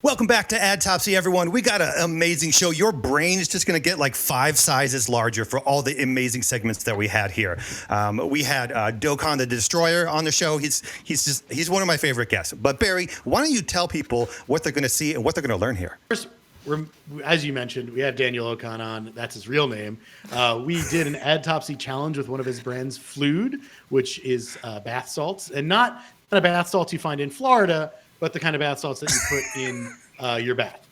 Welcome back to Adtopsy, everyone. We got an amazing show. Your brain is just going to get like 5 sizes larger for all the amazing segments that we had here. We had Okon the Destroyer on the show. He's one of my favorite guests. But Barry, why don't you tell people what they're going to see and what they're going to learn here? First, as you mentioned, we have Daniel Okon on. That's his real name. We did an Adtopsy challenge with one of his brands, Flood, which is bath salts, and not the bath salts you find in Florida, but the kind of bath salts that you put in your bath.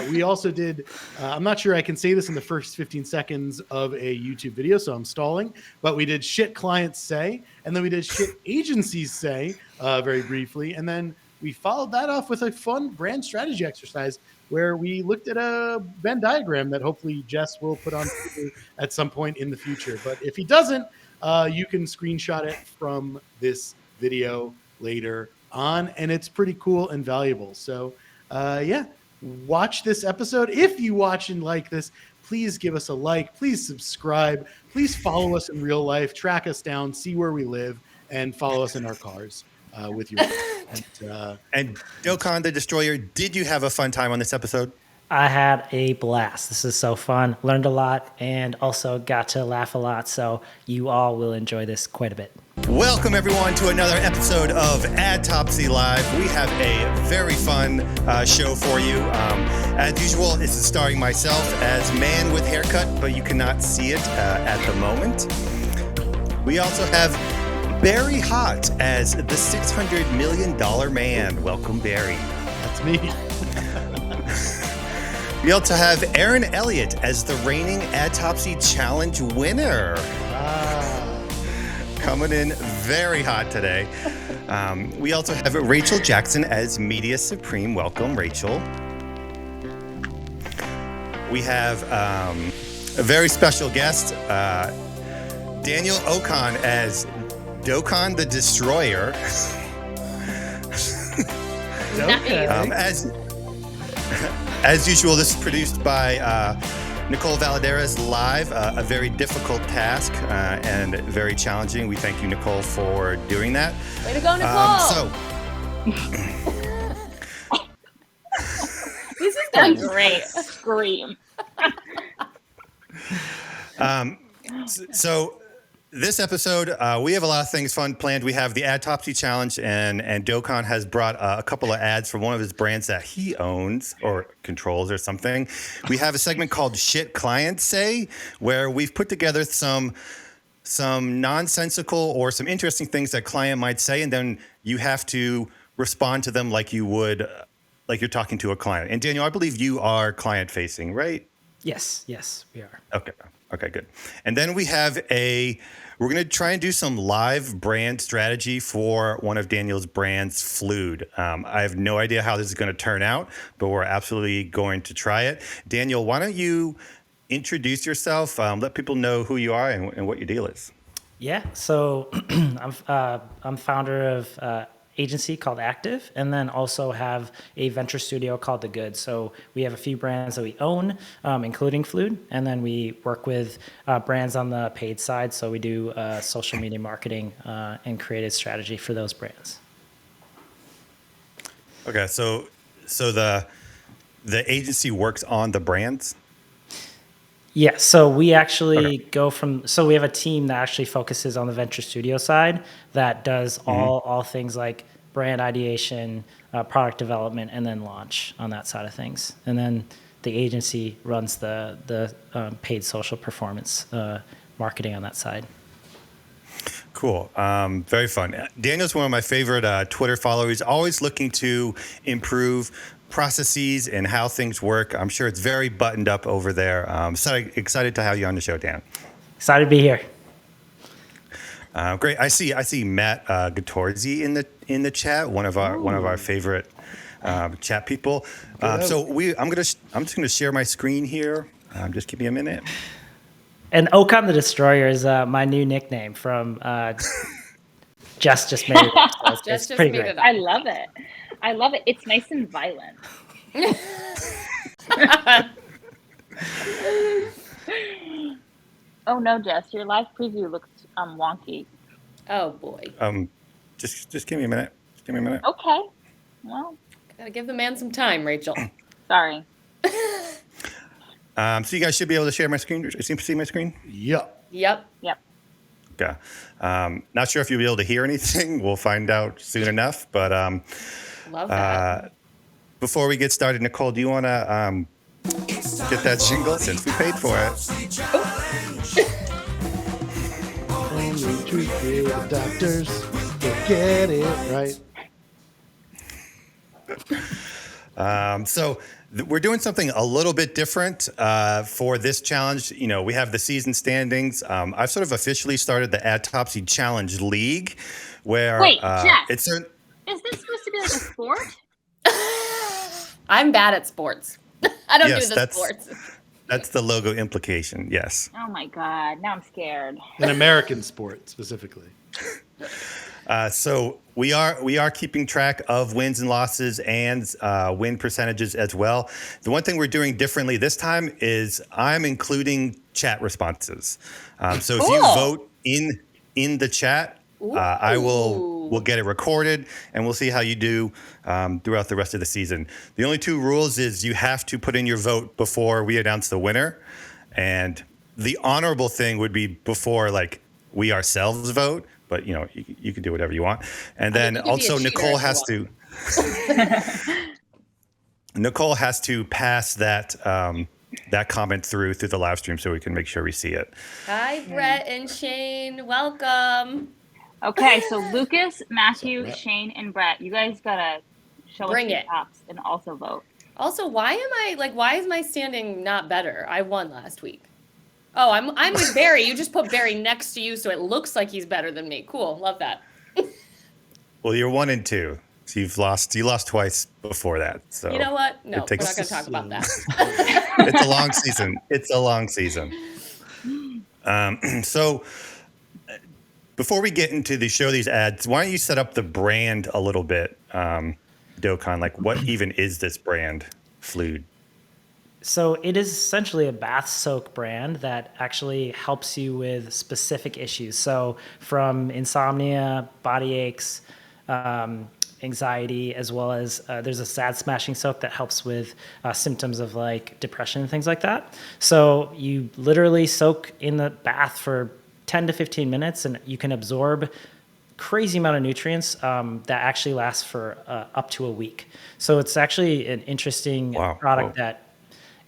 We also did, I'm not sure I can say this in the first 15 seconds of a YouTube video, so I'm stalling, but we did shit clients say, and then we did shit agencies say very briefly, and then we followed that off with a fun brand strategy exercise where we looked at a Venn diagram that hopefully Jess will put on at some point in the future. But if he doesn't, you can screenshot it from this video later on, and it's pretty cool and valuable. So watch this episode. If you watch and like this, please give us a like, please subscribe, please follow us in real life, track us down, see where we live, and follow us in our cars with your and Okon the Destroyer, did you have a fun time on this episode? I had a blast. This is so fun. Learned a lot and also got to laugh a lot. So you all will enjoy this quite a bit. Welcome, everyone, to another episode of Adtopsy Live. We have a very fun show for you. As usual, this is starring myself as man with haircut, but you cannot see it at the moment. We also have Barry Hott as the $600 million man. Welcome, Barry. That's me. We also have Aaron Elliott as the reigning Adtopsy Challenge winner. Coming in very hot today. We also have Rachel Jackson as Media Supreme. Welcome, Rachel. We have a very special guest, Daniel Okon as Okon the Destroyer. As usual, this is produced by Nicole Valadares live, a very difficult task and very challenging. We thank you, Nicole, for doing that. Way to go, Nicole! This has been great. Scream. So this episode, we have a lot of things fun planned. We have the Adtopsy Challenge, and Okon has brought a couple of ads for one of his brands that he owns or controls or something. We have a segment called Shit Clients Say, where we've put together some nonsensical or some interesting things that client might say, and then you have to respond to them like you would, like you're talking to a client. And Daniel, I believe you are client-facing, right? Yes, we are. Okay, good. And then we're going to try and do some live brand strategy for one of Daniel's brands, Flood. I have no idea how this is going to turn out, but we're absolutely going to try it. Daniel, why don't you introduce yourself, let people know who you are and what your deal is. Yeah, so I'm founder of agency called Active, and then also have a venture studio called The Good. So we have a few brands that we own, including Flood, and then we work with brands on the paid side. So we do social media marketing and creative strategy for those brands. Okay, so the agency works on the brands? Yeah, so we actually we have a team that actually focuses on the venture studio side that does all things like brand ideation, product development, and then launch on that side of things. And then the agency runs the paid social performance marketing on that side. Cool. Very fun. Daniel's one of my favorite Twitter followers, always looking to improve processes and how things work. I'm sure it's very buttoned up over there. So excited to have you on the show, Dan. Excited to be here. Great. I see Matt Gattorzi in the chat. One of our favorite chat people. I'm just gonna share my screen here. Just give me a minute. And Okon the Destroyer is my new nickname from Jess just made it. So it's pretty great. I love it. It's nice and violent. Oh no, Jess, your live preview looks wonky. Oh boy. Just give me a minute. Okay. Well, Gotta give the man some time, Rachel. Sorry. So you guys should be able to share my screen. See my screen? Yep. Yep. Yep. Okay. Not sure if you'll be able to hear anything. We'll find out soon enough. But Love that. before we get started, Nicole, do you want to get that jingle since we paid for it? Only truth is the doctors will get it right. So we're doing something a little bit different for this challenge. You know, we have the season standings. I've sort of officially started the Adtopsy Challenge League, where Wait, Jeff. it's a Is this supposed to be like a sport? I'm bad at sports. I don't Yes, do the that's- sports. that's the logo implication. Yes. Oh my God. Now I'm scared. An American sport specifically. So we are keeping track of wins and losses and win percentages as well. The one thing we're doing differently this time is I'm including chat responses. So if you Cool. vote in the chat, we'll get it recorded and we'll see how you do throughout the rest of the season. The only two rules is you have to put in your vote before we announce the winner, and the honorable thing would be before like we ourselves vote. But you know, you can do whatever you want. And then you can be a also cheater Nicole if has you to Nicole has to pass that that comment through the live stream so we can make sure we see it. Hi, Brett and Shane. Welcome. Okay, so Lucas, Matthew, Shane, and Brett, you guys gotta show Bring us your it. tops and also vote. Also, why is my standing not better? I won last week. Oh, I'm with Barry. You just put Barry next to you so it looks like he's better than me. Cool. Love that. Well, you're 1 and 2. So you lost twice before that. So You know what? No, we're takes- not going to talk about that. it's a long season. It's a long season. So before we get into the show these ads, why don't you set up the brand a little bit, Dokon? Like, what even is this brand, Fluid? So it is essentially a bath soak brand that actually helps you with specific issues. So from insomnia, body aches, anxiety, as well as there's a sad smashing soak that helps with symptoms of like depression and things like that. So you literally soak in the bath for 10 to 15 minutes and you can absorb crazy amount of nutrients that actually lasts for up to a week. So it's actually an interesting product that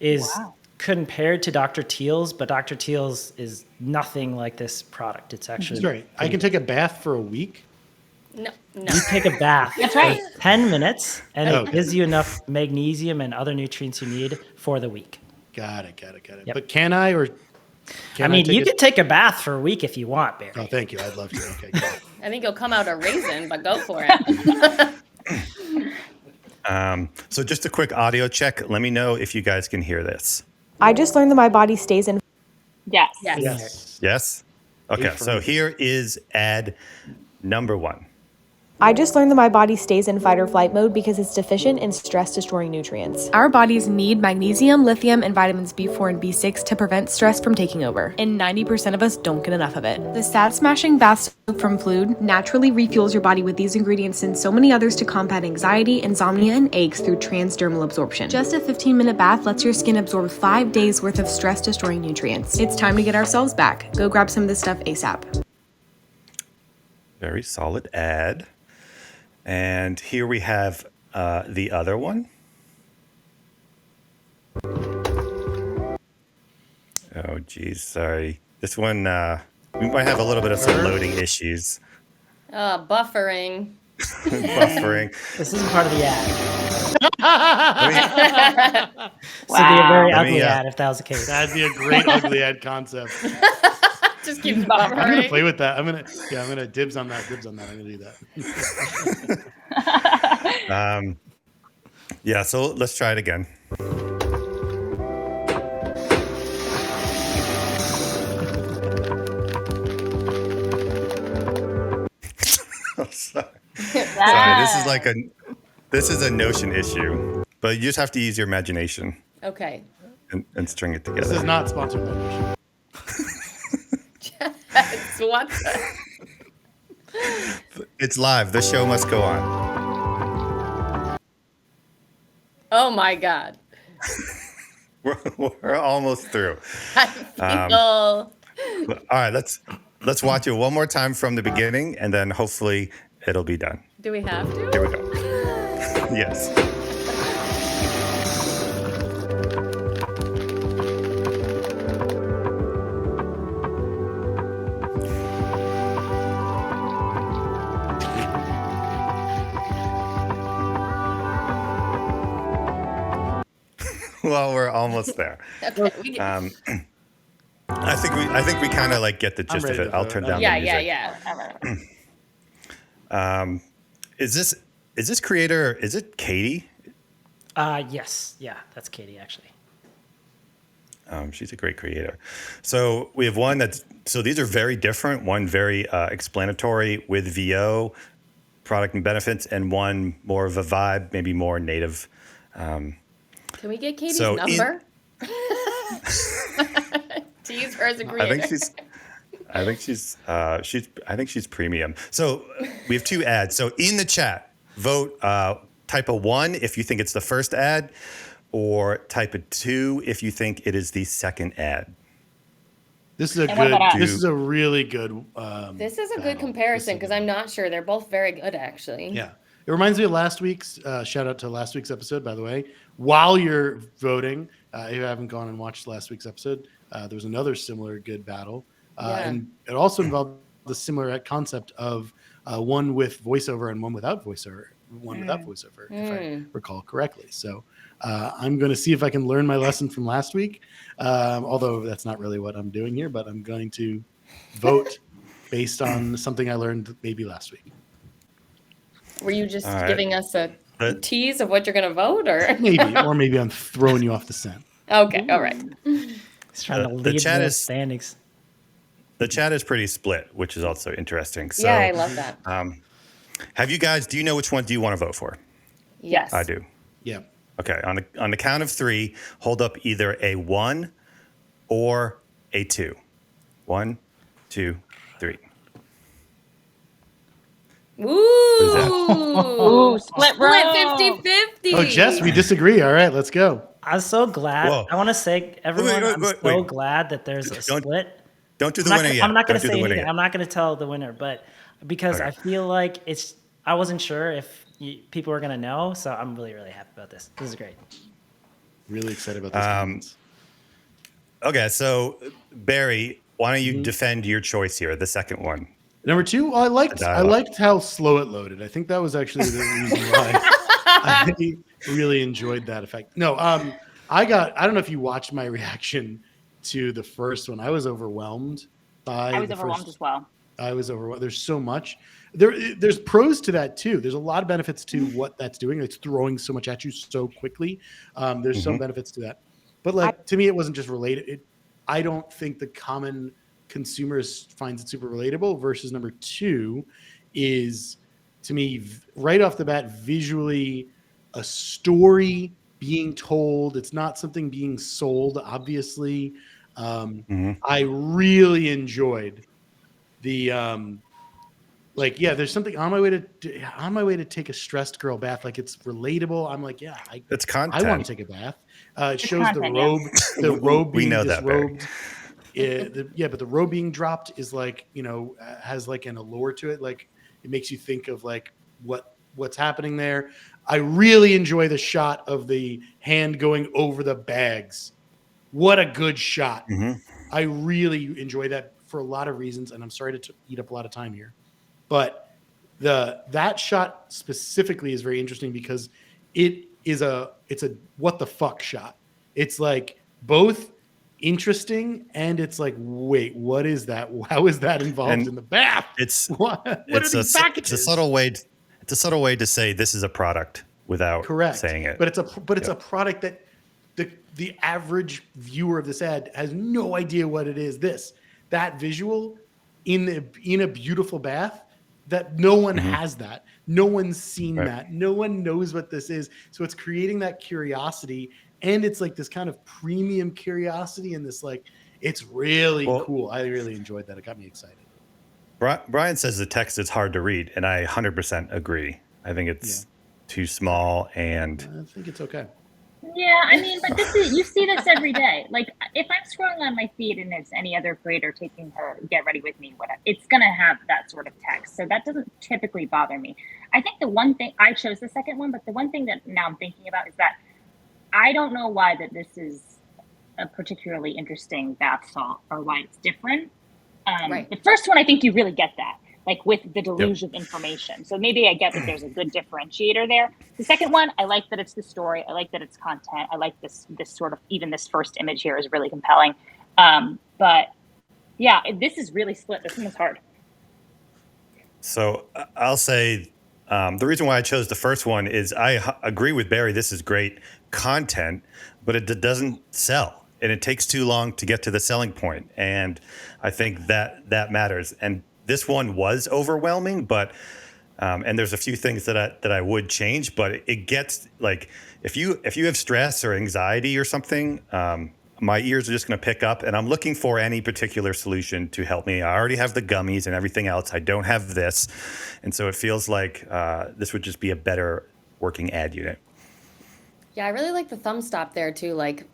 is compared to Dr. Teal's, but Dr. Teal's is nothing like this product. It's actually That's right. I can take a bath for a week. No. You take a bath That's right. for 10 minutes and Okay. it gives you enough magnesium and other nutrients you need for the week. Got it. Yep. But can I or I mean, you take could take a bath for a week if you want, Barry. Oh, thank you. I'd love to. Okay, got it. I think you'll come out a raisin, but go for it. So just a quick audio check. Let me know if you guys can hear this. I just learned that my body stays in. Yes. Yes. Yes. Yes? Okay, so Affirmative. here is ad number 1. I just learned that my body stays in fight or flight mode because it's deficient in stress-destroying nutrients. Our bodies need magnesium, lithium, and vitamins B4 and B6 to prevent stress from taking over, and 90% of us don't get enough of it. The Sad Smashing Bath Soap from Fluid naturally refuels your body with these ingredients and so many others to combat anxiety, insomnia, and aches through transdermal absorption. Just a 15-minute bath lets your skin absorb 5 days worth of stress-destroying nutrients. It's time to get ourselves back. Go grab some of this stuff ASAP. Very solid ad. And here we have the other one. Oh, geez, sorry. This one, we might have a little bit of some loading issues. Buffering. Buffering. This isn't part of the ad. Let So it'd be a very Let me, ugly ad if that was the case. That'd be a great ugly ad concept. Just keep I'm gonna buffering. play with that. I'm gonna dibs on that. I'm gonna do that. yeah, so let's try it again. Sorry. This is a Notion issue, but you just have to use your imagination Okay. and string it This together. is not sponsored by Notion. It's what? It's live. The show must go on. Oh my God. We're almost through. I feel. All right, let's watch it one more time from the beginning, and then hopefully it'll be done. Do we have to? Here we go. Yes. Well, we're almost there. Okay. I think we kind of like get the gist of ready it. to I'll vote. turn down Yeah, the music. yeah. Is this creator? Is it Katie? Yes. Yeah, that's Katie, actually. She's a great creator. So we have one so these are very different. One very explanatory with VO, product and benefits, and one more of a vibe, maybe more native. Can we get Katie's So number? To use her as a creator. I think she's premium. So we have two ads. So in the chat, vote type a 1 if you think it's the first ad, or type a 2 if you think it is the second ad. This is a And what good. about us? This is a really good. This is a good battle. comparison This is because I'm not sure. They're both very good, actually. Yeah. It reminds me of last week's, shout out to last week's episode, by the way. While you're voting, if you haven't gone and watched last week's episode, there was another similar good battle. Yeah. And it also involved the similar concept of one with voiceover and one without voiceover, if I recall correctly. So I'm going to see if I can learn my lesson from last week, although that's not really what I'm doing here, but I'm going to vote based on something I learned maybe last week. Were you just All right. giving us a But- tease of what you're going to vote, or? Maybe I'm throwing you off the scent. Okay, all right. He's trying to The lead chat the is- standings. The chat is pretty split, which is also interesting. So, Yeah, I love that. do you know which one do you want to vote for? Yes. I do. Yeah. Okay, on the count of 3, hold up either a 1 or a 2. 1, 2, 3. Ooh. Split Split row. 50-50. Oh, Jess, we disagree. All right, let's go. I'm so glad. Whoa. I want to say, everyone, I'm so wait. glad that there's a Don't- split. Don't do the I'm winner not, yet. I'm not going Don't to do say the winner anything. yet. I'm not going to tell the winner, but because Okay. I feel like I wasn't sure if people were going to know. So I'm really, really happy about this. This is great. Really excited about this. comments. Okay, so Barry, why don't Mm-hmm. you defend your choice here, the second one? Number 2, I liked dialogue. how slow it loaded. I think that was actually the reason why I really enjoyed that effect. No, I don't know if you watched my reaction to the first one. I was overwhelmed by I was overwhelmed as well. I was overwhelmed. There's so much. There's pros to that too. There's a lot of benefits to what that's doing. It's throwing so much at you so quickly. There's some benefits to that. But to me, it wasn't just related. I don't think the common consumers finds it super relatable. Versus number 2 is, to me, right off the bat, visually a story being told. It's not something being sold, obviously. I really enjoyed the there's something on my way to take a stressed girl bath. Like, it's relatable. I'm like, It's I content. want to take a bath. It shows content, the robe, the robe We being know that, Barry. disrobed. But the robe being dropped is like, has like an allure to it. Like, it makes you think of like what's happening there. I really enjoy the shot of the hand going over the bags. What a good shot. I really enjoy that for a lot of reasons, and I'm sorry to eat up a lot of time here. But that shot specifically is very interesting because it's a what the fuck shot. It's like both interesting and it's like, wait, what is that? How is that involved And in the bath? It's what are it's these a packages? subtle way. It's a subtle way to say this is a product without Correct. saying it. But it's a product that the average viewer of this ad has no idea what it is. That visual in a beautiful bath, that no one has that. No one's seen that. No one knows what this is. So it's creating that curiosity, and it's like this kind of premium curiosity, and this like, it's really cool. I really enjoyed that. It got me excited. Brian says the text is hard to read, and I 100% agree. I think it's too small, and I think it's okay. Yeah, I mean, but you see this every day. Like if I'm scrolling on my feed and it's any other creator taking her get ready with me, whatever, it's gonna have that sort of text. So that doesn't typically bother me. I think the one thing I chose the second one, but the one thing that now I'm thinking about is that I don't know why that this is a particularly interesting bath salt or why it's different. Right. The first one, I think you really get that, like with the deluge of information. So maybe I get that there's a good differentiator there. The second one, I like that it's the story. I like that it's content. I like this sort of, even this first image here is really compelling. But yeah, this is really split. This one is hard. So I'll say the reason why I chose the first one is I agree with Barry. This is great content, but it doesn't sell. And it takes too long to get to the selling point. And I think that matters. And this one was overwhelming, but and there's a few things that I would change, but it gets like if you have stress or anxiety or something, my ears are just going to pick up, and I'm looking for any particular solution to help me. I already have the gummies and everything else. I don't have this, and so it feels like this would just be a better working ad unit. Yeah, I really like the thumb stop there too, like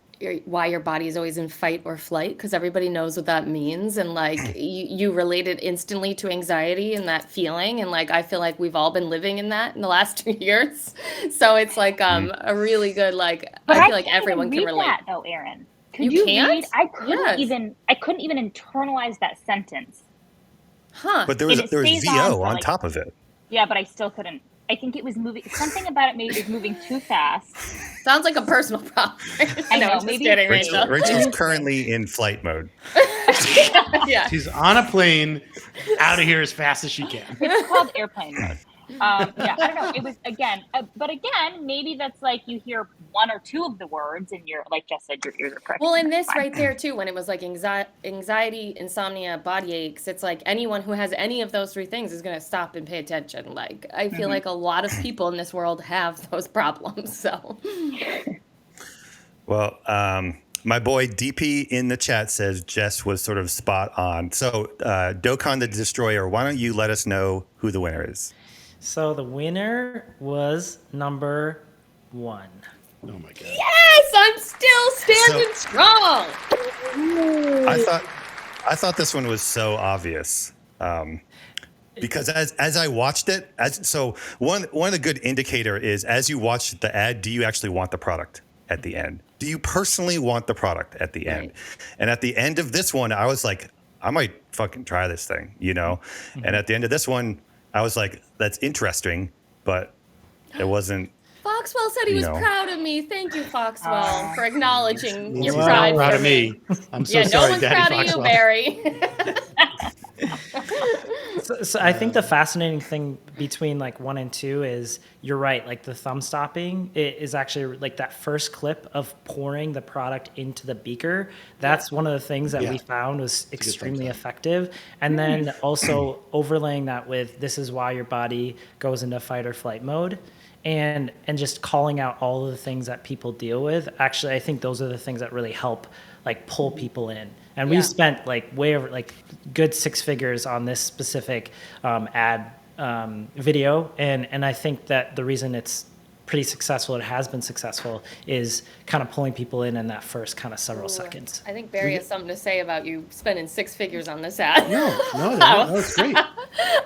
why your body is always in fight or flight, because everybody knows what that means, and like you relate it instantly to anxiety and that feeling, and like I feel like we've all been living in that in the last 2 years, so it's like a really good like. But I feel like everyone can read relate. that though, Erin. Could You you can't? read? I couldn't Yes. I couldn't even internalize that sentence. Huh? But there was And it stays on VO for, on like- top of it. Yeah, but I still couldn't. I think it was moving. Something about it maybe it was moving too fast. Sounds like a personal problem. I know, just maybe kidding, Rachel's Rachel. currently in flight mode. Yeah. She's on a plane, out of here as fast as she can. It's called airplane mode. Yeah, I don't know. It was but again, maybe that's like you hear one or two of the words and you're like Jess said, your ears are pricking. Well, and this Fine. right there too, when it was like anxiety, insomnia, body aches, it's like anyone who has any of those three things is going to stop and pay attention. Like I feel like a lot of people in this world have those problems. So, Well, my boy DP in the chat says Jess was sort of spot on. So Dokkan the Destroyer, why don't you let us know who the winner is? So the winner was number 1. Oh my god. yes, I'm still standing strong. I thought this one was so obvious. Because as I watched it, one of the good indicator is as you watch the ad, do you actually want the product at the end? Do you personally want the product at the end? And at the end of this one, I was like, I might fucking try this thing, you know? And at the end of this one, I was like, that's interesting, but it wasn't. Foxwell said he was No. proud of me. Thank you, Foxwell, for acknowledging your Well, pride proud for of me. I'm so Yeah, no sorry, one's Daddy proud of Foxwell. you, Barry. So I think the fascinating thing between like 1 and 2 is you're right. Like the thumb stopping is actually like that first clip of pouring the product into the beaker. That's one of the things that we found was extremely effective. And then also overlaying that with this is why your body goes into fight or flight mode. And just calling out all of the things that people deal with. Actually, I think those are the things that really help like pull people in. And we've spent like way over like good 6 figures on this specific ad video. And I think that the reason it's pretty successful, it has been successful, is kind of pulling people in that first kind of several seconds. I think Barry has something to say about you spending 6 figures on this ad. No, that's great. I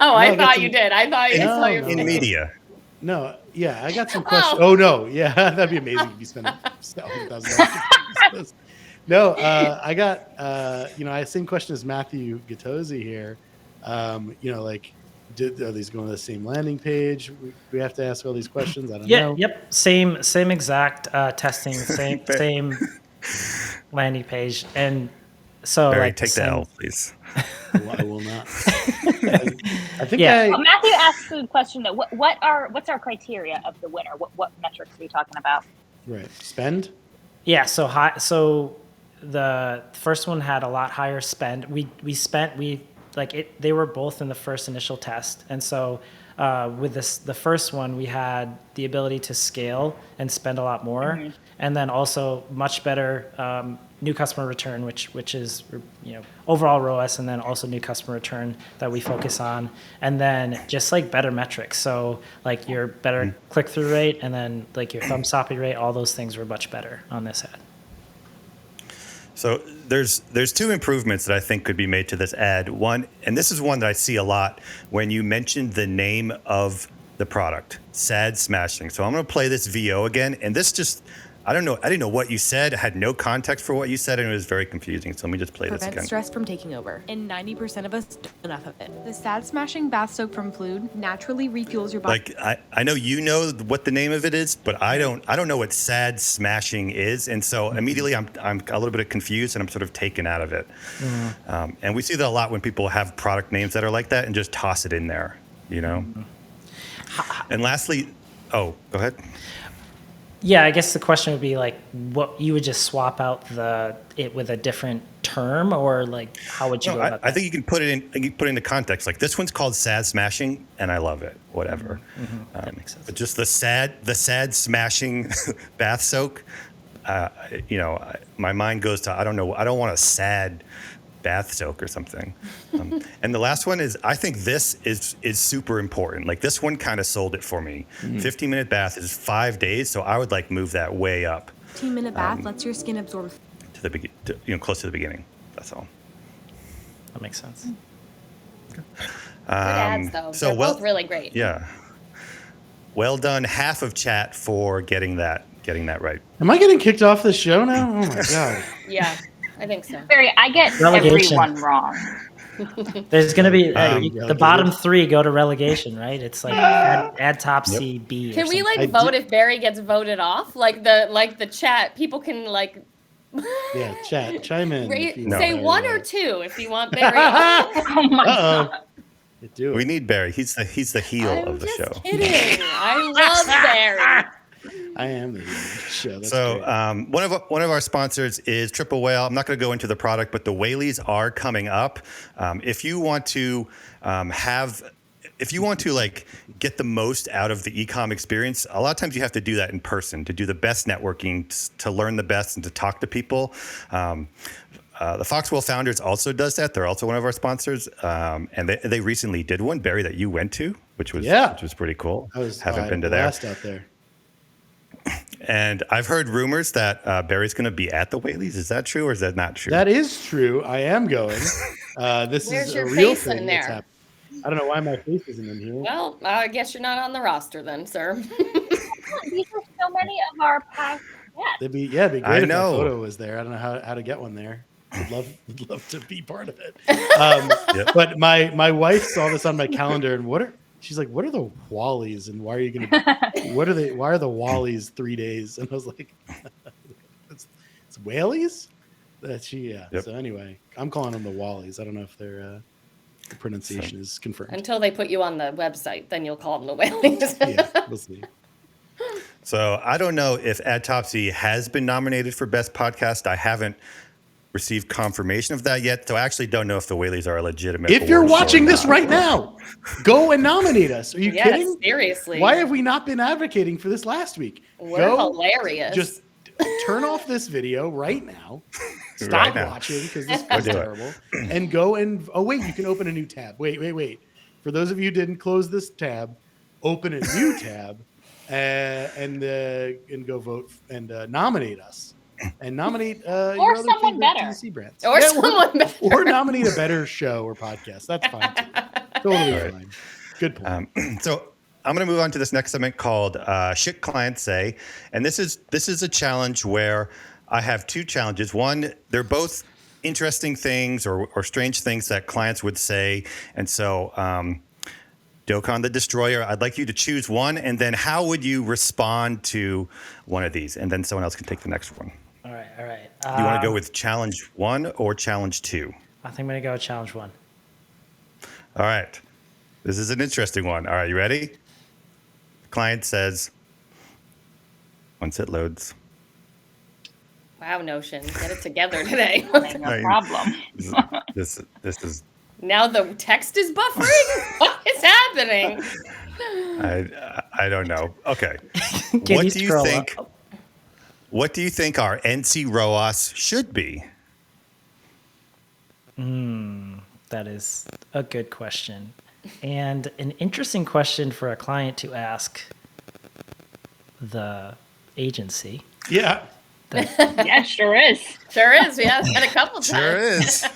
I got thought some- you did. I thought you saw your In face. media. No, yeah, I got some questions. Oh no, yeah, that'd be amazing if you spent $1,000. No, I got I same question as Matthew Gattosi here. Like, are these going to the same landing page? We have to ask all these questions. I don't know. Yep. Same exact testing, same landing page, and so Barry, like take the L, please. I will not. I think Yeah. Well, Matthew asked the question that what's our criteria of the winner? What metrics are we talking about? right. Spend. Yeah, so high. So the first one had a lot higher spend. They were both in the first initial test, and so with the first one, we had the ability to scale and spend a lot more, and then also much better new customer return, which is overall ROAS, and then also new customer return that we focus on, and then just like better metrics. So like your better click through rate, and then like your thumb stopping rate, all those things were much better on this ad. So there's two improvements that I think could be made to this ad. One, and this is one that I see a lot when you mentioned the name of the product, Sad Smashing. So I'm going to play this VO again, and this just, I didn't know what you said. I had no context for what you said, and it was very confusing. So let me just play this Prevent again. stress from taking over, and 90% of us don't have enough of it. The Sad Smashing Bath Soak from Fluid naturally refuels your body. Like I know you know what the name of it is, but I don't know what Sad Smashing is, and so immediately I'm a little bit confused, and I'm sort of taken out of it. And we see that a lot when people have product names that are like that and just toss it in there, And lastly, go ahead. Yeah, I guess the question would be like, what you would just swap out it with a different term, or like how would you go about that? I think you can put it into context. Like this one's called Sad Smashing, and I love it. Whatever. That makes sense. But just the sad smashing bath soak. My mind goes to I don't know. I don't want a sad bath soak or something. And the last one is, I think this is super important. Like this one kind of sold it for me. 15-minute bath is 5 days, so I would like move that way up. 15-minute bath lets your skin absorb to the close to the beginning. That's all. That makes sense. Good ads, though. They're both really great. Yeah. Well done, half of chat for getting that right. Am I getting kicked off the show now? Oh my god. Yeah, I think so. Barry, I get Relegation. everyone wrong. There's going to be the bottom three go to relegation, right? It's like Adtopsy B. Can we I vote if Barry gets voted off? Like the chat, people can like. Yeah, chat, chime in. Say one or two if you want Barry off. Oh my god. Do it. We need Barry. He's the heel of the show. Kidding. I love Barry. I am the show. That's So great. one of our sponsors is Triple Whale. I'm not going to go into the product, but the Whalies are coming up. If you want to like get the most out of the e-com experience, a lot of times you have to do that in person to do the best networking, to learn the best, and to talk to people. The Foxwell Founders also does that. They're also one of our sponsors, and they recently did one, Barry, that you went to, which was pretty cool. Haven't been to there. Out there. And I've heard rumors that Barry's going to be at the Whalies. Is that true, or is that not true? That is true. I am going. This Where's is your a real face thing in that's there? happening. I don't know why my face isn't in here. Well, I guess you're not on the roster then, sir. These are so many of our past guests. It'd be great if I that know. photo was there. I don't know how to get one there. Would love to be part of it. But my wife saw this on my calendar, and she's like, what are the Whalies, and why are you gonna? Why are the Whalies 3 days? And I was like, it's Whalies. Yep. So anyway, I'm calling them the Whalies. I don't know if their the pronunciation is confirmed. Until they put you on the website, then you'll call them the Whalies. Yeah, we'll see. So I don't know if Adtopsy has been nominated for Best Podcast. I haven't received confirmation of that yet, so I actually don't know if the Whalies are a legitimate. If you're award show or watching this not. right now, go and nominate us. Are you kidding? Seriously. Why have we not been advocating for this last week? We're hilarious. Just turn off this video right now. Stop Right now. watching because this is terrible. And go and you can open a new tab. Wait. For those of you who didn't close this tab, open a new tab and go vote and nominate us. And nominate Or your someone other favorite better. TC brands. Or someone better. Or nominate a better show or podcast. That's fine too. Totally fine. Good point. So I'm going to move on to this next segment called Shit Clients Say. And this is a challenge where I have two challenges. One, they're both interesting things or strange things that clients would say. And so Dokon the Destroyer, I'd like you to choose one. And then how would you respond to one of these? And then someone else can take the next one. All right. Do you want to go with challenge 1 or challenge 2? I think I'm going to go with challenge 1. All right. This is an interesting one. All right, you ready? The client says, once it loads. Wow, Notion. Get it together today. No problem. This is Now the text is buffering? What is happening? I don't know. Okay. Can What you do you scroll think? up? What do you think our NC ROAS should be? That is a good question, and an interesting question for a client to ask the agency. Yeah. Yeah, sure is. Sure is. We have had a couple times. Sure is.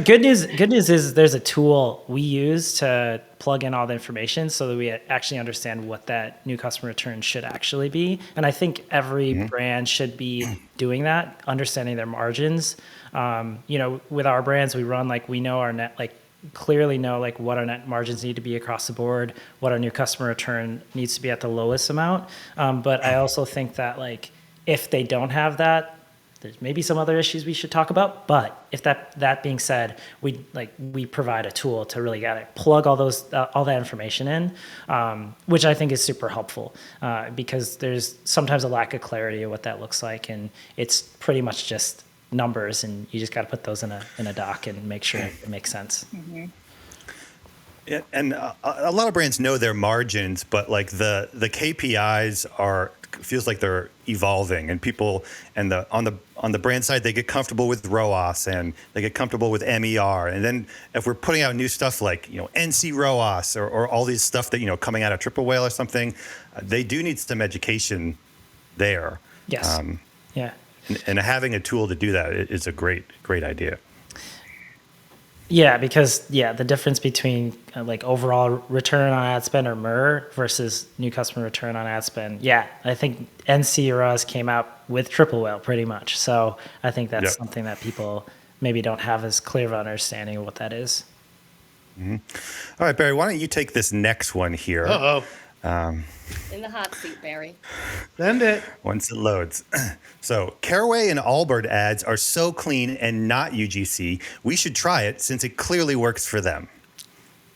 Good news is there's a tool we use to plug in all the information so that we actually understand what that new customer return should actually be. And I think every brand should be doing that, understanding their margins. With our brands, we run we know our net, clearly know what our net margins need to be across the board, what our new customer return needs to be at the lowest amount. But I also think that if they don't have that, there's maybe some other issues we should talk about. But if that being said, we provide a tool to really plug all that information in, which I think is super helpful because there's sometimes a lack of clarity of what that looks like, and it's pretty much just numbers, and you just got to put those in a doc and make sure it makes sense. Mm-hmm. Yeah, and a lot of brands know their margins, but the KPIs feels like they're evolving, and people on the brand side, they get comfortable with ROAS and they get comfortable with MER, and then if we're putting out new stuff like NC ROAS or all these stuff that coming out of Triple Whale or something, they do need some education there. Yes. Yeah. And having a tool to do that is a great idea. Yeah, because the difference between overall return on ad spend or MER versus new customer return on ad spend. Yeah, I think NC ROAS came out with Triple Whale pretty much. So I think that's something that people maybe don't have as clear of an understanding of what that is. Mm-hmm. All right, Barry, why don't you take this next one here? In the hot seat, Barry. Send it. Once it loads. So, Caraway and Allbird ads are so clean and not UGC. We should try it since it clearly works for them.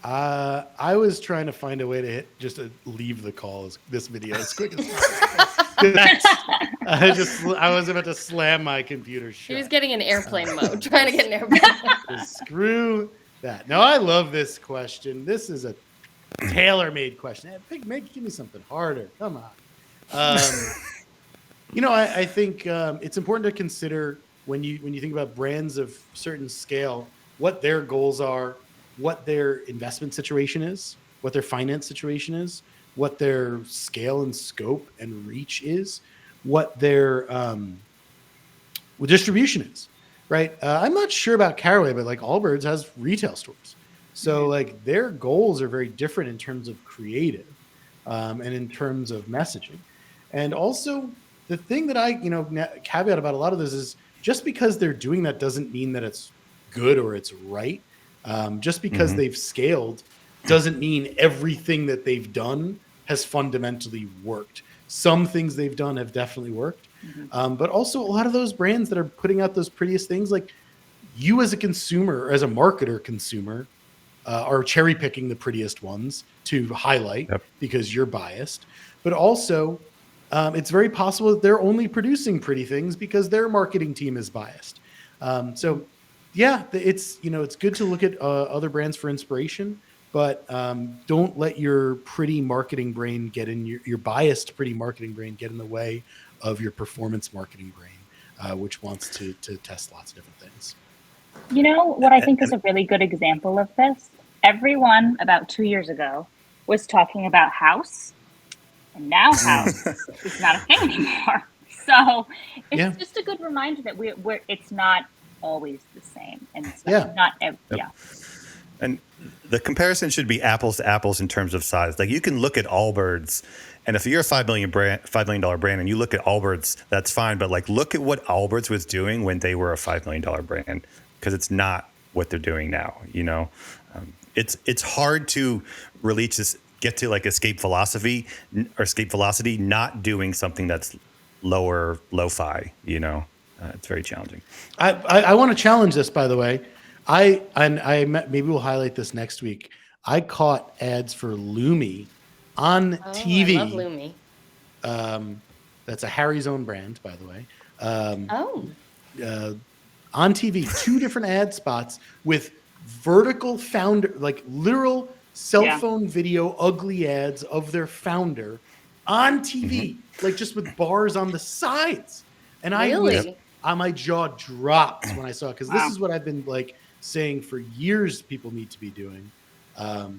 I was trying to find a way to leave the call this video as quick as possible. I was about to slam my computer shut. He was getting in airplane mode, trying to get in airplane mode. Screw that. No, I love this question. This is a tailor-made question. Give me something harder. Come on. I think it's important to consider when you think about brands of certain scale, what their goals are, what their investment situation is, what their finance situation is, what their scale and scope and reach is, what their distribution is, right? I'm not sure about Caraway, but Allbirds has retail stores. So their goals are very different in terms of creative and in terms of messaging. And also the thing that I, caveat about a lot of this is just because they're doing that doesn't mean that it's good or it's right. Just because they've scaled doesn't mean everything that they've done has fundamentally worked. Some things they've done have definitely worked. But also a lot of those brands that are putting out those prettiest things, you as a consumer, or as a marketer consumer, are cherry picking the prettiest ones to highlight because you're biased. But also, it's very possible that they're only producing pretty things because their marketing team is biased. It's good to look at other brands for inspiration, but don't let your pretty marketing brain get in your biased pretty marketing brain get in the way of your performance marketing brain, which wants to test lots of different things. What I think is a really good example of this? Everyone about 2 years ago was talking about house, and now house is not a thing anymore. So it's just a good reminder that it's not always the same, and it's not every. And the comparison should be apples to apples in terms of size. You can look at Allbirds, and if you're a $5 million brand and you look at Allbirds, that's fine. But look at what Allbirds was doing when they were a $5 million brand, because it's not what they're doing now. It's hard to get to escape velocity, not doing something that's lo-fi. It's very challenging. I want to challenge this, by the way. Maybe we'll highlight this next week. I caught ads for Lumi on TV. I love Lumi. That's a Harry's own brand, by the way. On TV, 2 different ad spots with vertical founder, literal cell phone video ugly ads of their founder on TV, like just with bars on the sides. And my jaw dropped when I saw it, because this is what I've been like saying for years people need to be doing.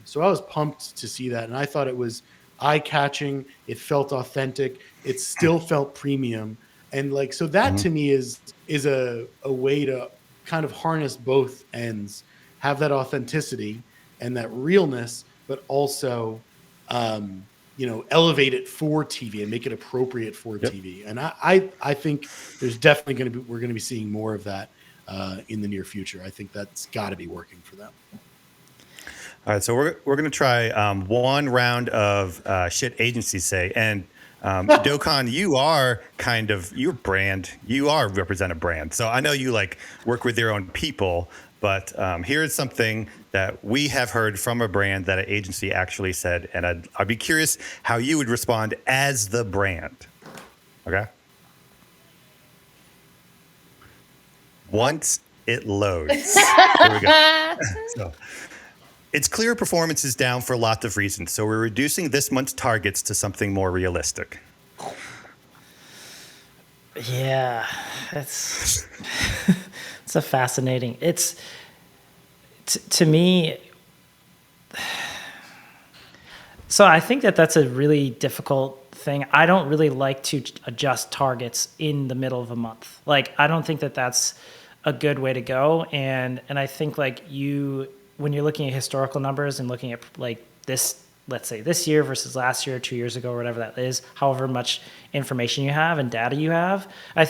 So I was pumped to see that, and I thought it was eye-catching. It felt authentic. It still felt premium, and like, so that to me is a way to kind of harness both ends, have that authenticity and that realness, but also elevate it for TV and make it appropriate for TV. And I think there's definitely we're going to be seeing more of that in the near future. I think that's got to be working for them. All right, so we're going to try one round of shit agencies say. And Dokon, you are your brand. You are represent a brand. So I know you like work with your own people, but here's something that we have heard from a brand that an agency actually said, and I'd be curious how you would respond as the brand. Okay. Once it loads. Here we go. So, it's clear performance is down for lots of reasons, so we're reducing this month's targets to something more realistic. Yeah, it's a fascinating. It's to me. So I think that's a really difficult thing. I don't really like to adjust targets in the middle of a month. Like, I don't think that's a good way to go. And I think like when you're looking at historical numbers and looking at like this, let's say this year versus last year, 2 years ago, or whatever that is, however much information you have and data you have, I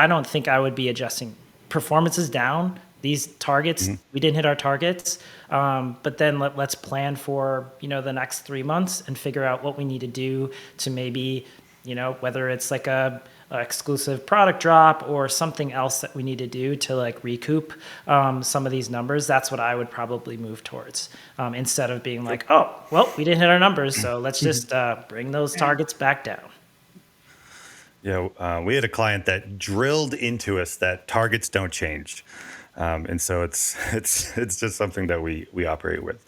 don't think I would be adjusting. Performance is down. These targets, we didn't hit our targets, but then let's plan for, the next 3 months and figure out what we need to do to maybe, whether it's like a exclusive product drop or something else that we need to do to like recoup some of these numbers. That's what I would probably move towards, instead of being like, oh, well, we didn't hit our numbers, so let's just bring those targets back down. Yeah, we had a client that drilled into us that targets don't change. And so it's just something that we operate with.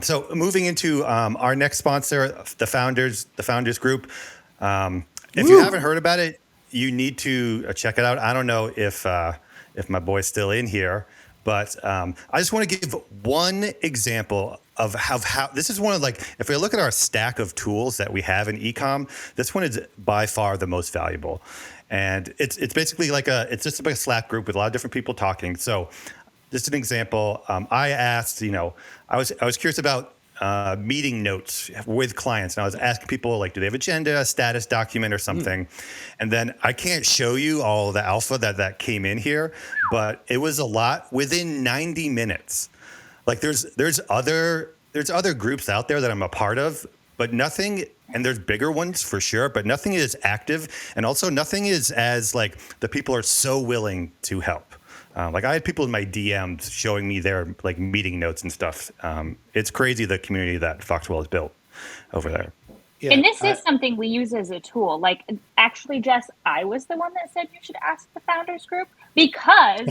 So moving into our next sponsor, the Founders Group. If you haven't heard about it, you need to check it out. I don't know if my boy's still in here, but I just want to give one example of how this is one of, like, if we look at our stack of tools that we have in e-com, this one is by far the most valuable. And it's basically like it's just like a Slack group with a lot of different people talking. So just an example, I asked, I was curious about meeting notes with clients, and I was asking people, like, do they have agenda, a status document or something? And then I can't show you all the alpha that came in here, but it was a lot within 90 minutes. Like there's other groups out there that I'm a part of, but nothing, and there's bigger ones for sure, but nothing is active. And also nothing is as, like, the people are so willing to help. Like, I had people in my DMs showing me their, like, meeting notes and stuff. It's crazy, the community that Foxwell has built over there. Yeah, and this is something we use as a tool. Like, actually, Jess, I was the one that said you should ask the Founders Group, because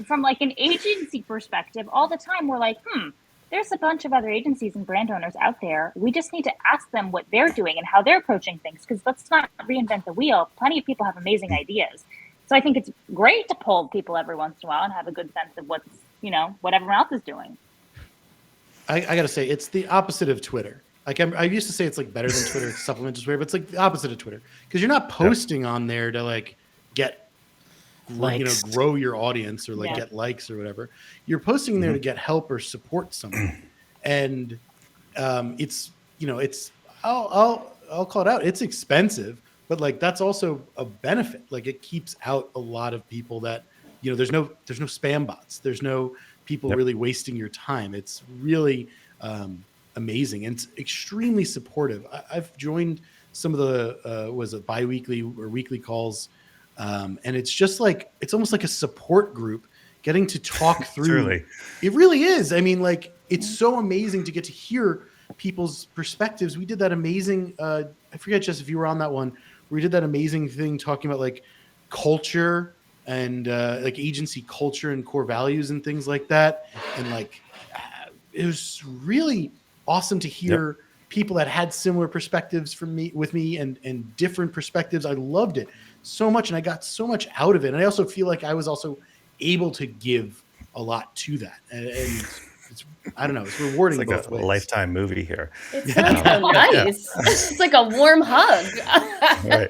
from like an agency perspective, all the time we're like, there's a bunch of other agencies and brand owners out there. We just need to ask them what they're doing and how they're approaching things, because let's not reinvent the wheel. Plenty of people have amazing ideas. So I think it's great to poll people every once in a while and have a good sense of what's, what everyone else is doing. I got to say, it's the opposite of Twitter. Like, I used to say it's like better than Twitter, it's supplement to Twitter, but it's like the opposite of Twitter, because you're not posting on there to like get likes, grow your audience, or like get likes or whatever. You're posting there to get help or support someone. And it's, I'll call it out. It's expensive, but like, that's also a benefit. Like, it keeps out a lot of people that, there's no spam bots. There's no people really wasting your time. It's really amazing. And it's extremely supportive. I've joined some of the bi-weekly or weekly calls. And it's just like, it's almost like a support group getting to talk through. It really is. I mean, like, it's so amazing to get to hear people's perspectives. We did that amazing, I forget, Jess, if you were on that one, we did that amazing thing talking about like culture and like agency culture and core values and things like that. And like, it was really awesome to hear people that had similar perspectives with me and different perspectives. I loved it so much, and I got so much out of it. And I also feel like I was also able to give a lot to that. And it's, I don't know, it's rewarding It's like both a ways. Lifetime movie here. It sounds so nice. It's like a warm hug. Right.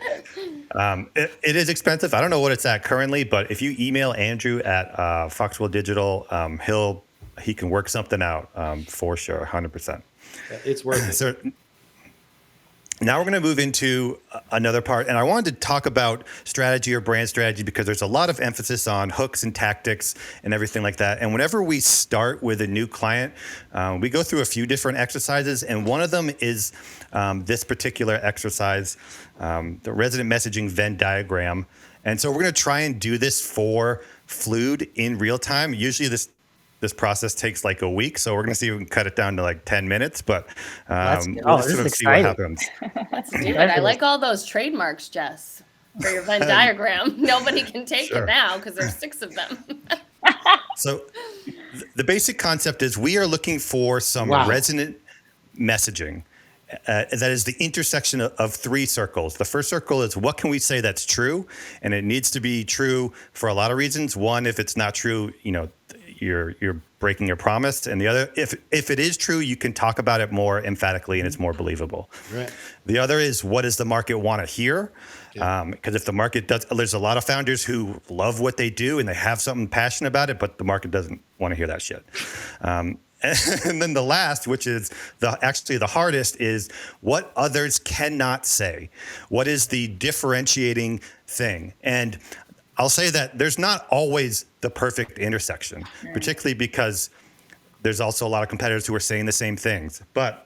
It is expensive. I don't know what it's at currently, but if you email Andrew at Foxwell Digital, he can work something out for sure, 100%. It's worth it. So now we're going to move into another part, and I wanted to talk about strategy or brand strategy because there's a lot of emphasis on hooks and tactics and everything like that. And whenever we start with a new client, we go through a few different exercises, and one of them is this particular exercise, the resident messaging Venn diagram. And so we're going to try and do this for Fluid in real time. Usually this process takes like a week, so we're going to see if we can cut it down to like 10 minutes, but This we'll is sort of see what exciting. happens. Let's do it. I like all those trademarks, Jess, for your Venn diagram. Nobody can take Sure. it now because there's 6 of them. So the basic concept is we are looking for some resonant messaging. That is the intersection of 3 circles. The first circle is what can we say that's true? And it needs to be true for a lot of reasons. One, if it's not true, you're breaking your promise. And the other, if it is true, you can talk about it more emphatically and it's more believable. Right. The other is what does the market want to hear? Because if the market does, there's a lot of founders who love what they do and they have something passionate about it, but the market doesn't want to hear that shit. And then the last, which is actually the hardest, is what others cannot say. What is the differentiating thing? And I'll say that there's not always the perfect intersection, particularly because there's also a lot of competitors who are saying the same things. But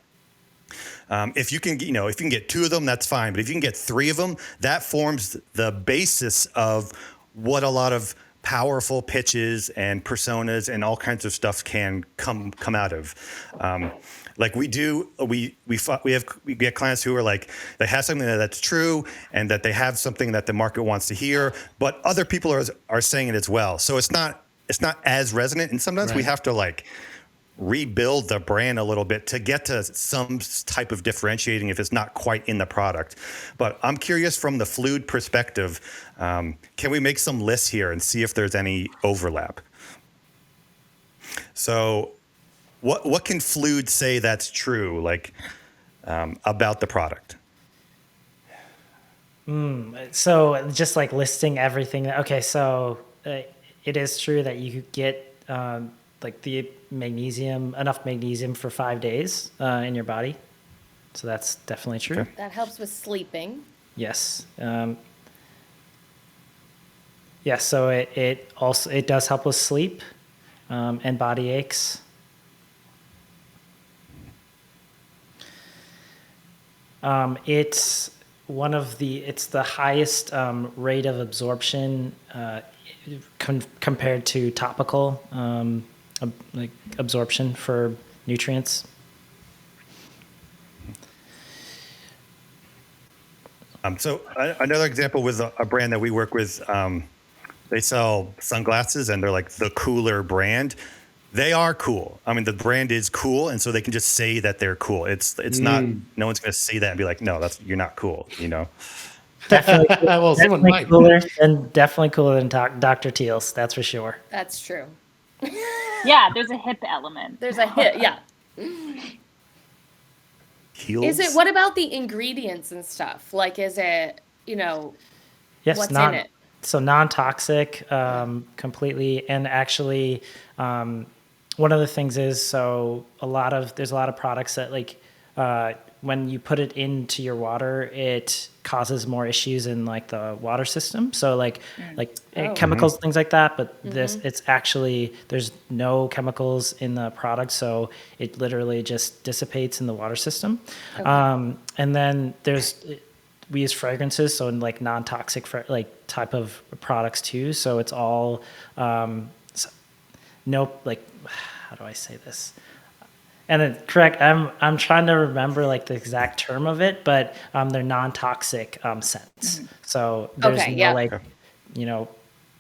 if you can get 2 of them, that's fine. But if you can get 3 of them, that forms the basis of what a lot of powerful pitches and personas and all kinds of stuff can come out of. Like we get clients who are like, they have something that's true and that they have something that the market wants to hear, but other people are saying it as well. So it's not as resonant. And sometimes we have to like rebuild the brand a little bit to get to some type of differentiating if it's not quite in the product. But I'm curious from the Fluid perspective, can we make some lists here and see if there's any overlap? So what can Fluid say that's true, like about the product? So just like listing everything. Okay, so it is true that you could get like the enough magnesium for 5 days in your body. So that's definitely true. Okay. That helps with sleeping. Yes. Yes. So it does help with sleep and body aches. It's the highest rate of absorption compared to topical like absorption for nutrients. So another example with a brand that we work with, they sell sunglasses and they're like the cooler brand. They are cool. I mean, the brand is cool, and so they can just say that they're cool. It's not. No one's going to say that and be like, "No, you're not cool." Definitely, Well, someone definitely might. definitely cooler than Dr. Teal's. That's for sure. That's true. Yeah, there's a hip element. There's a hit. Yeah. Heels? Is it? What about the ingredients and stuff? Like, is it? Yes, what's in it? So non-toxic, completely, and actually, one of the things is there's a lot of products that like when you put it into your water, it causes more issues in like the water system. So like chemicals, things like that. But it's actually, there's no chemicals in the product. So it literally just dissipates in the water system. Okay. And then we use fragrances. So in like non-toxic type of products too. So it's all, how do I say this? And correct, I'm trying to remember like the exact term of it, but they're non-toxic scents. So there's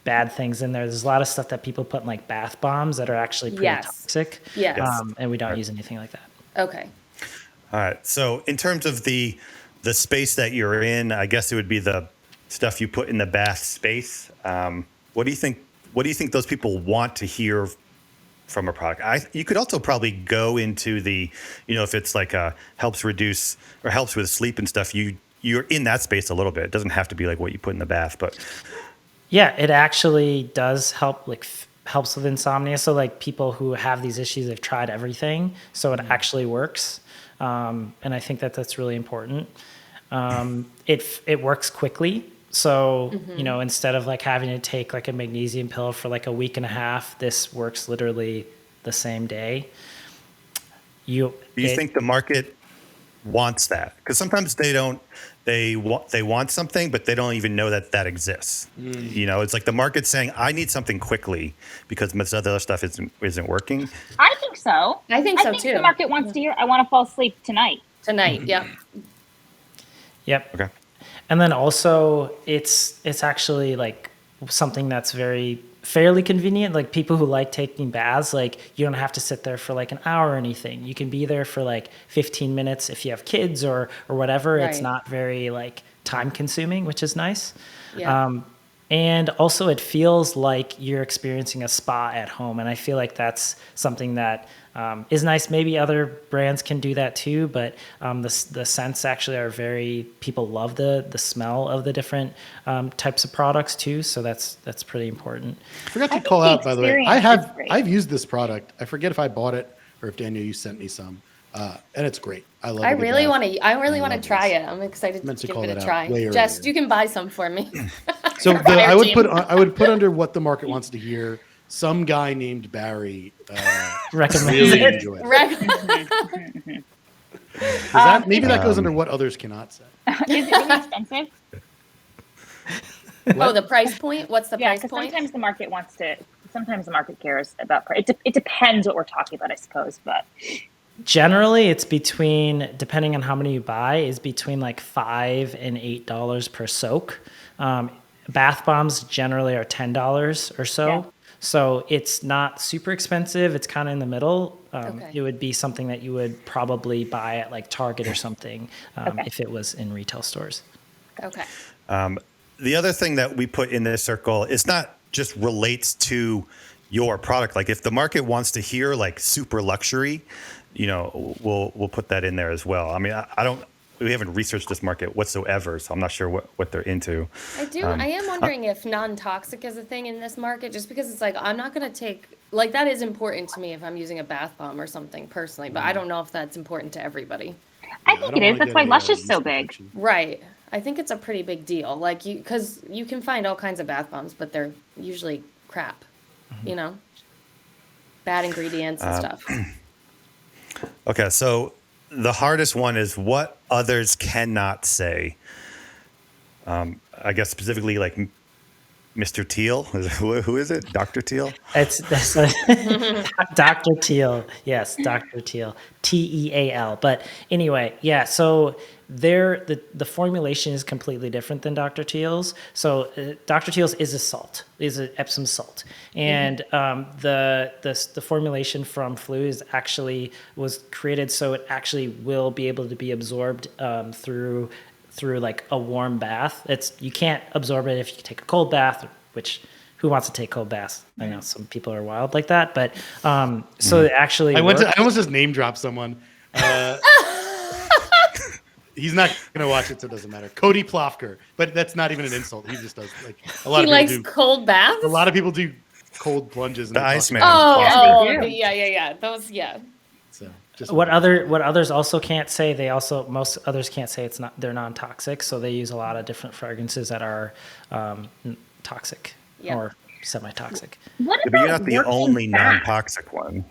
bad things in there. There's a lot of stuff that people put in like bath bombs that are actually pretty toxic. Yes. And we don't use anything like that. Okay. All right. So in terms of the space that you're in, I guess it would be the stuff you put in the bath space. What do you think? What do you think those people want to hear from a product? You could also probably go into the, if it's like helps reduce or helps with sleep and stuff. You're in that space a little bit. It doesn't have to be like what you put in the bath, but yeah, it actually does help. Like helps with insomnia. So like people who have these issues, they've tried everything, so it actually works. And I think that that's really important. It works quickly. So, instead of like having to take like a magnesium pill for like a week and a half, this works literally the same day. Do you think the market wants that? Because sometimes they want something, but they don't even know that exists. It's like the market's saying, I need something quickly because this other stuff isn't working. I think so. I think so too. The market wants to hear, I want to fall asleep tonight. Yep. Yep. Okay. And then also it's actually like something that's fairly convenient. Like people who like taking baths, like you don't have to sit there for like an hour or anything. You can be there for like 15 minutes if you have kids or whatever. Right. It's not very like time consuming, which is nice. Yeah. And also it feels like you're experiencing a spa at home. And I feel like that's something that is nice. Maybe other brands can do that too, but the scents actually are people love the smell of the different types of products too. So that's pretty important. I forgot to call out, by the way, I've used this product. I forget if I bought it or if Daniel, you sent me some, and it's great. I love it. I really want to try it. I'm excited to give it a try. Jess, you can buy some for me. So I would put under what the market wants to hear. Some guy named Barry recommends really it. enjoy it. Maybe that goes under what others cannot say. Is it really expensive? Oh, the price point? What's the price point? Sometimes the market cares about price. It depends what we're talking about, I suppose, but generally it's depending on how many you buy, is between like $5 and $8 per soak. Bath bombs generally are $10 or so. Yeah. So it's not super expensive. It's kind of in the middle. Okay. It would be something that you would probably buy at like Target or something if it was in retail stores. Okay. The other thing that we put in this circle is not just relates to your product. Like if the market wants to hear like super luxury, we'll put that in there as well. I mean, we haven't researched this market whatsoever, so I'm not sure what they're into. I am wondering if non-toxic is a thing in this market, just because it's like, I'm not going to take, like that is important to me if I'm using a bath bomb or something personally, but I don't know if that's important to everybody. I think it is. That's why Lush is so big. Right. I think it's a pretty big deal. Like because you can find all kinds of bath bombs, but they're usually crap, bad ingredients and stuff. Okay. So the hardest one is what others cannot say. I guess specifically like Mr. Teal. Who is it? Dr. Teal? That's Dr. Teal. Yes, Dr. Teal. Teal. But anyway, yeah. So the formulation is completely different than Dr. Teal's. So Dr. Teal's is a salt, is an Epsom salt, and the formulation from Flu was created so it actually will be able to be absorbed through like a warm bath. You can't absorb it if you take a cold bath, which who wants to take cold baths? I know some people are wild like that, but so it actually I almost just name dropped someone. He's not going to watch it, so it doesn't matter. Cody Plofker, but that's not even an insult. He just does like a lot He of likes people do. cold baths? A lot of people do cold plunges. The Iceman. Yeah. Those, yeah. So just what others also can't say, most others can't say they're non-toxic, so they use a lot of different fragrances that are toxic or semi-toxic. What But you're about not the working only back? non-toxic one.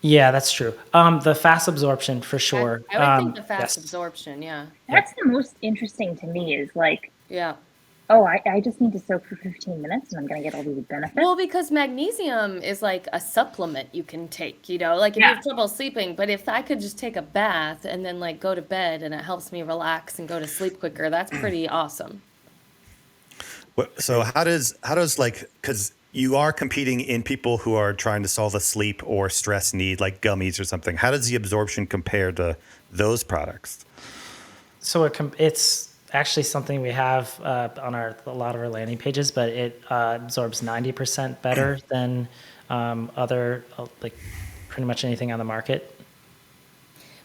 Yeah, that's true. The fast absorption for sure. I would think the fast yes. absorption, yeah. That's the most interesting to me is like, Yeah. I just need to soak for 15 minutes and I'm going to get all these benefits. Well, because magnesium is like a supplement you can take, like if you have trouble sleeping, but if I could just take a bath and then like go to bed and it helps me relax and go to sleep quicker, that's pretty awesome. So how does like, because you are competing in people who are trying to solve a sleep or stress need, like gummies or something. How does the absorption compare to those products? So it's actually something we have on a lot of our landing pages, but it absorbs 90% better than other like pretty much anything on the market.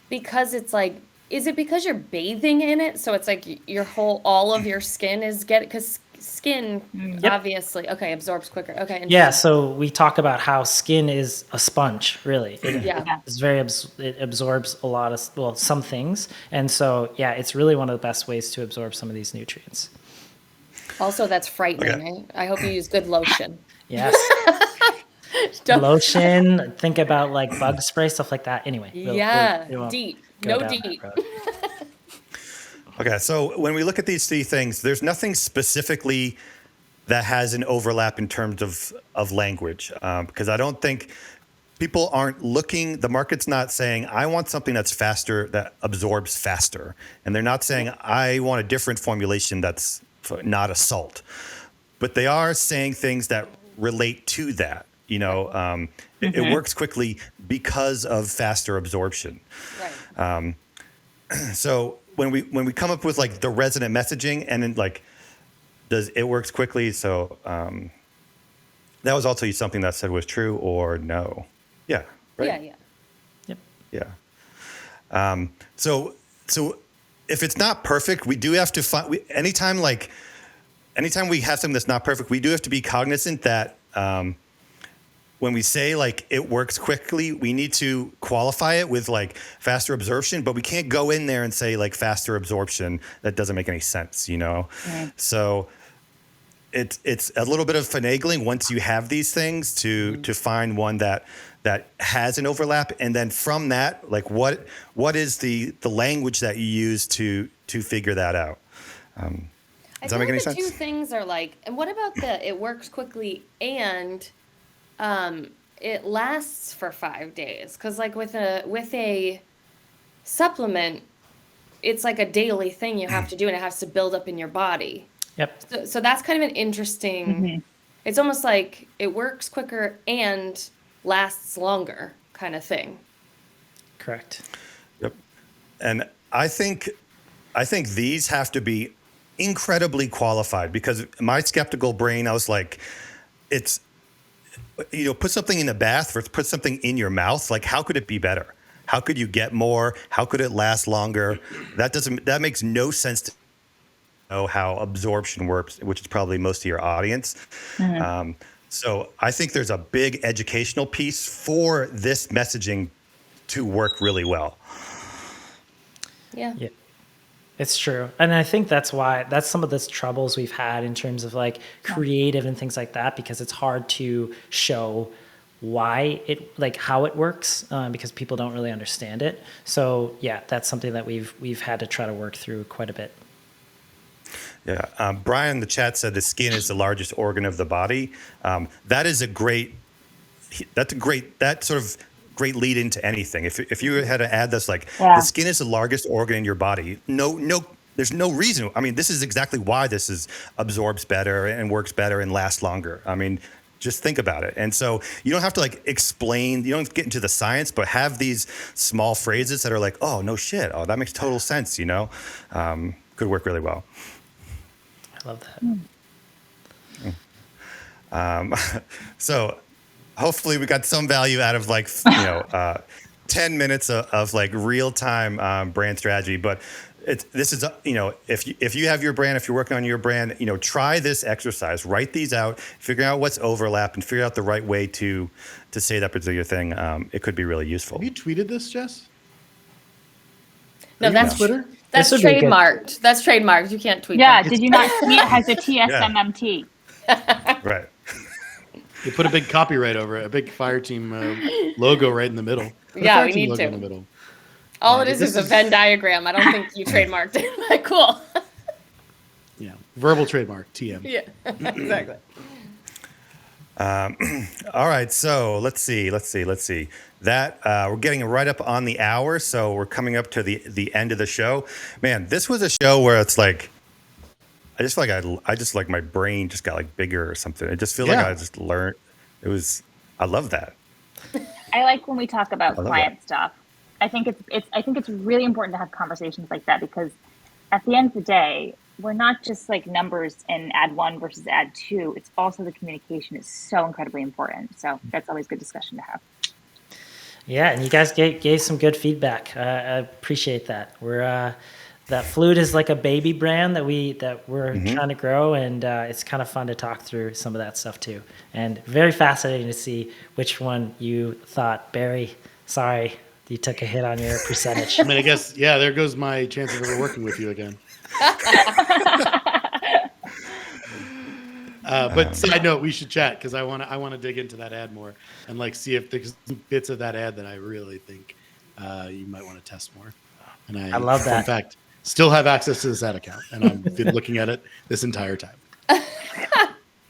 Because it's like, is it because you're bathing in it? So it's like all of your skin is because skin obviously, okay, absorbs quicker. Okay. Yeah. So we talk about how skin is a sponge, really. It's it absorbs a lot of, some things. And so, yeah, it's really one of the best ways to absorb some of these nutrients. Also, that's frightening. I hope you use good lotion. Yes. Lotion, think about like bug spray, stuff like that. Anyway. Deep. No deep. Okay, so when we look at these three things, there's nothing specifically that has an overlap in terms of language, because I don't think people aren't looking, the market's not saying, I want something that's faster, that absorbs faster. And they're not saying, I want a different formulation that's not a salt. But they are saying things that relate to that. You know, it works quickly because of faster absorption. Right. So when we come up with like the resonant messaging and then like, it works quickly. So that was also something that said was true or no. Yeah. Right. Yeah. Yep. Yeah. So if it's not perfect, we do have to find, anytime we have something that's not perfect, we do have to be cognizant that, when we say like it works quickly, we need to qualify it with like faster absorption, but we can't go in there and say like faster absorption. That doesn't make any sense, you know? Right. So it's a little bit of finagling once you have these things to find one that has an overlap. And then from that, like what is the language that you use to figure that out? Does that make any sense? The two things are like, and what about it works quickly and it lasts for 5 days? Because like with a supplement, it's like a daily thing you have to do, and it has to build up in your body. Yep. So that's kind of an interesting. It's almost like it works quicker and lasts longer, kind of thing. Correct. Yep. And I think these have to be incredibly qualified, because my skeptical brain, I was like, it's, you know, put something in the bath versus put something in your mouth. Like, how could it be better? How could you get more? How could it last longer? That makes no sense to know how absorption works, which is probably most of your audience. So I think there's a big educational piece for this messaging to work really well. Yeah. It's true. And I think that's some of the troubles we've had in terms of like creative and things like that, because it's hard to show how it works, because people don't really understand it. So yeah, that's something that we've had to try to work through quite a bit. Yeah. Brian in the chat said the skin is the largest organ of the body. That sort of great lead into anything. If you had to add this, like the skin is the largest organ in your body. No, there's no reason. I mean, this is exactly why this absorbs better and works better and lasts longer. I mean, just think about it. And so you don't have to like explain, you don't have to get into the science, but have these small phrases that are like, oh, no shit. Oh, that makes total sense. You know, could work really well. I love that. So hopefully we got some value out of 10 minutes of like real time brand strategy. But this is if you have your brand, if you're working on your brand, try this exercise, write these out, figure out what's overlap, and figure out the right way to say that particular thing. It could be really useful. Have you tweeted this, Jess? No, that's Twitter. That's trademarked. That's trademarked. You can't tweet. Yeah, that. did you not see it has a TSMMT? Right. You put a big copyright over it, a big fire team logo right in the middle. Yeah, we need to. In the middle. All it is a Venn diagram. I don't think you trademarked it. Like, cool. Yeah, verbal trademark, TM. Yeah, exactly. All right, so let's see. That we're getting right up on the hour, so we're coming up to the end of the show. Man, this was a show where it's like I just feel like I just like my brain just got like bigger or something. It just feels like I just learned. I love that. I like when we talk about I love client stuff. I think it's really important to have conversations like that, because at the end of the day, we're not just like numbers in ad 1 versus ad 2. It's also the communication is so incredibly important. So that's always good discussion to have. Yeah, and you guys gave some good feedback. I appreciate that. We're that Flute is like a baby brand that we're trying to grow, and it's kind of fun to talk through some of that stuff too. And very fascinating to see which one you thought, Barry. Sorry, you took a hit on your percentage. I mean, I guess, yeah, there goes my chance of ever working with you again. But side note, we should chat, because I want to dig into that ad more and like see if there's bits of that ad that I really think you might want to test more. And I love that. In fact, still have access to this ad account, and I've been looking at it this entire time.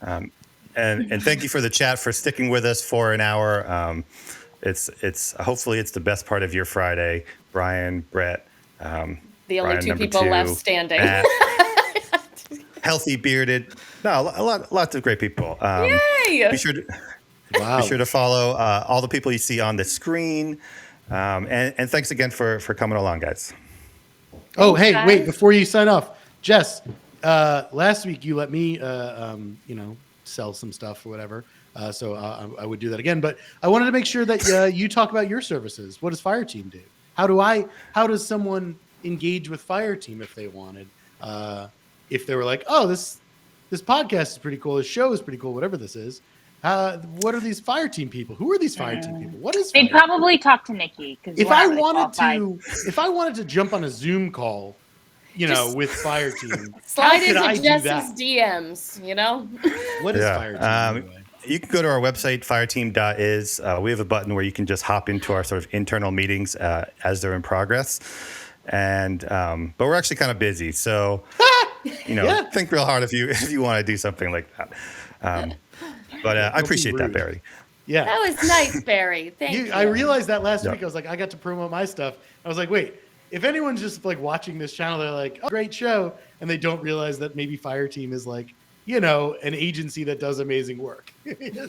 And thank you for the chat, for sticking with us for an hour. It's hopefully it's the best part of your Friday, Brian, Brett. The only Brian, two number people 2, left standing. Matt, healthy, bearded. No, lots of great people. Yay! Be sure to follow all the people you see on the screen. And thanks again for coming along, guys. Oh, hey, guys. wait, before you sign off, Jess, last week you let me, sell some stuff or whatever. So I would do that again. But I wanted to make sure that you talk about your services. What does Fireteam do? How does someone engage with Fireteam if they wanted? If they were like, oh, this podcast is pretty cool, this show is pretty cool, whatever this is. What are these Fireteam people? Who are these Fireteam people? What is They'd Fireteam? probably talk to Nikki, because If I wanted to jump on a Zoom call, with Fireteam, Slide how could I into do Jess's that? DMs, What is Fireteam anyway? You can go to our website, fireteam.is. We have a button where you can just hop into our sort of internal meetings as they're in progress. And but we're actually kind of busy, so think real hard if you want to do something like that. But I appreciate that, Barry. Yeah, That was nice, Barry. Thank you. I realized that last week. I was like, I got to promote my stuff. I was like, wait, if anyone's just like watching this channel, they're like, oh, great show, and they don't realize that maybe Fireteam is like, an agency that does amazing work.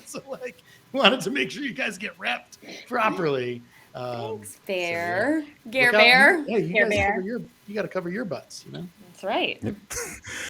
So like, wanted to make sure you guys get repped properly. Thanks, Bear. So, Gare Bear. Yeah, you Gare guys Bear. you got to cover your butts, That's right.